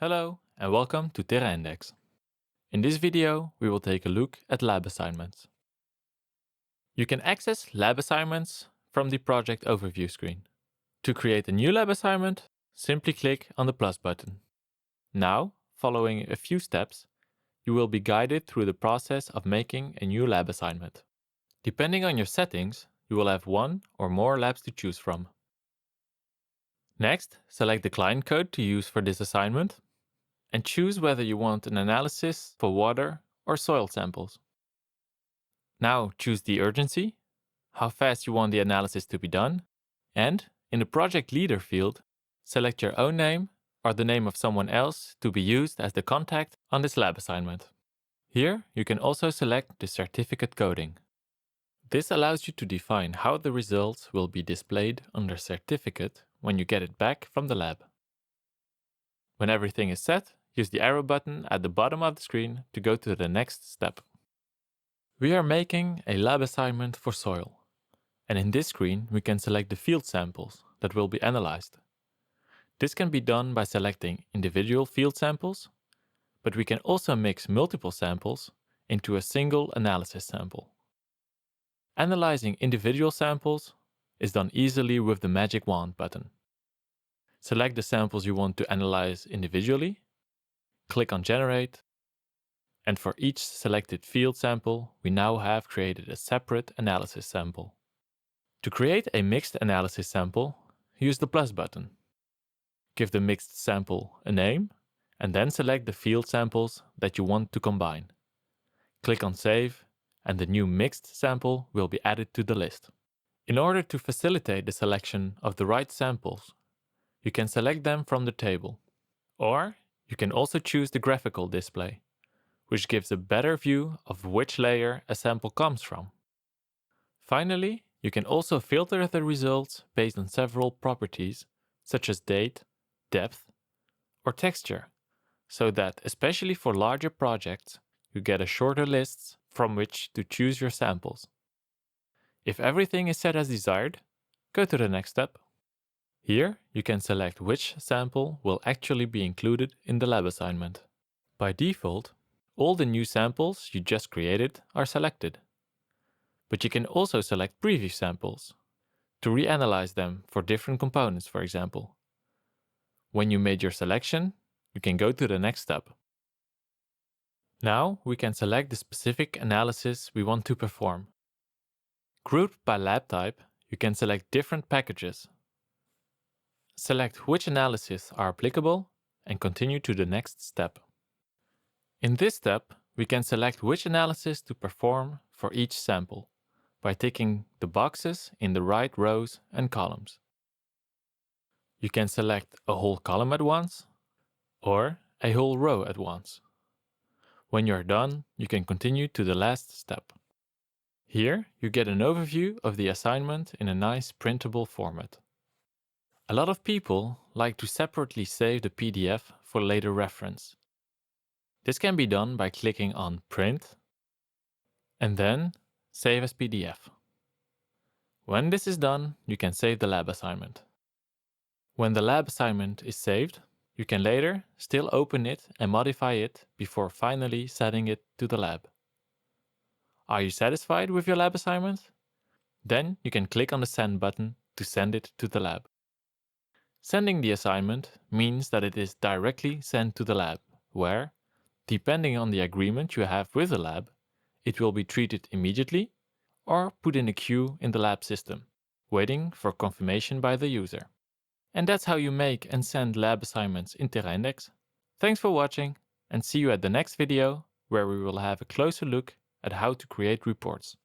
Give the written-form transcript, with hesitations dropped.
Hello and welcome to Reanalyze. In this video, we will take a look at lab assignments. You can access lab assignments from the project overview screen. To create a new lab assignment, simply click on the plus button. Now, following a few steps, you will be guided through the process of making a new lab assignment. Depending on your settings, you will have one or more labs to choose from. Next, select the client code to use for this assignment and choose whether you want an analysis for water or soil samples. Now choose the urgency, how fast you want the analysis to be done, and in the project leader field, select your own name or the name of someone else to be used as the contact on this lab assignment. Here you can also select the certificate coding. This allows you to define how the results will be displayed under certificate when you get it back from the lab. When everything is set, use the arrow button at the bottom of the screen to go to the next step. We are making a lab assignment for soil, and in this screen we can select the field samples that will be analyzed. This can be done by selecting individual field samples, but we can also mix multiple samples into a single analysis sample. Analyzing individual samples is done easily with the magic wand button. Select the samples you want to analyze individually, click on Generate, and for each selected field sample, we now have created a separate analysis sample. To create a mixed analysis sample, use the plus button. Give the mixed sample a name, and then select the field samples that you want to combine. Click on Save, and the new mixed sample will be added to the list. In order to facilitate the selection of the right samples, you can select them from the table. Or you can also choose the graphical display, which gives a better view of which layer a sample comes from. Finally, you can also filter the results based on several properties, such as date, depth, or texture, so that, especially for larger projects, you get a shorter list from which to choose your samples. If everything is set as desired, go to the next step. Here, you can select which sample will actually be included in the lab assignment. By default, all the new samples you just created are selected. But you can also select previous samples to reanalyze them for different components, for example. When you made your selection, you can go to the next step. Now we can select the specific analysis we want to perform. Grouped by lab type, you can select different packages. Select which analyses are applicable and continue to the next step. In this step, we can select which analysis to perform for each sample by ticking the boxes in the right rows and columns. You can select a whole column at once or a whole row at once. When you're done, you can continue to the last step. Here, you get an overview of the assignment in a nice printable format. A lot of people like to separately save the PDF for later reference. This can be done by clicking on Print and then Save as PDF. When this is done, you can save the lab assignment. When the lab assignment is saved, you can later still open it and modify it before finally sending it to the lab. Are you satisfied with your lab assignment? Then you can click on the Send button to send it to the lab. Sending the assignment means that it is directly sent to the lab, where, depending on the agreement you have with the lab, it will be treated immediately or put in a queue in the lab system, waiting for confirmation by the user. And that's how you make and send lab assignments in Reanalyze. Thanks for watching, and see you at the next video, where we will have a closer look at how to create reports.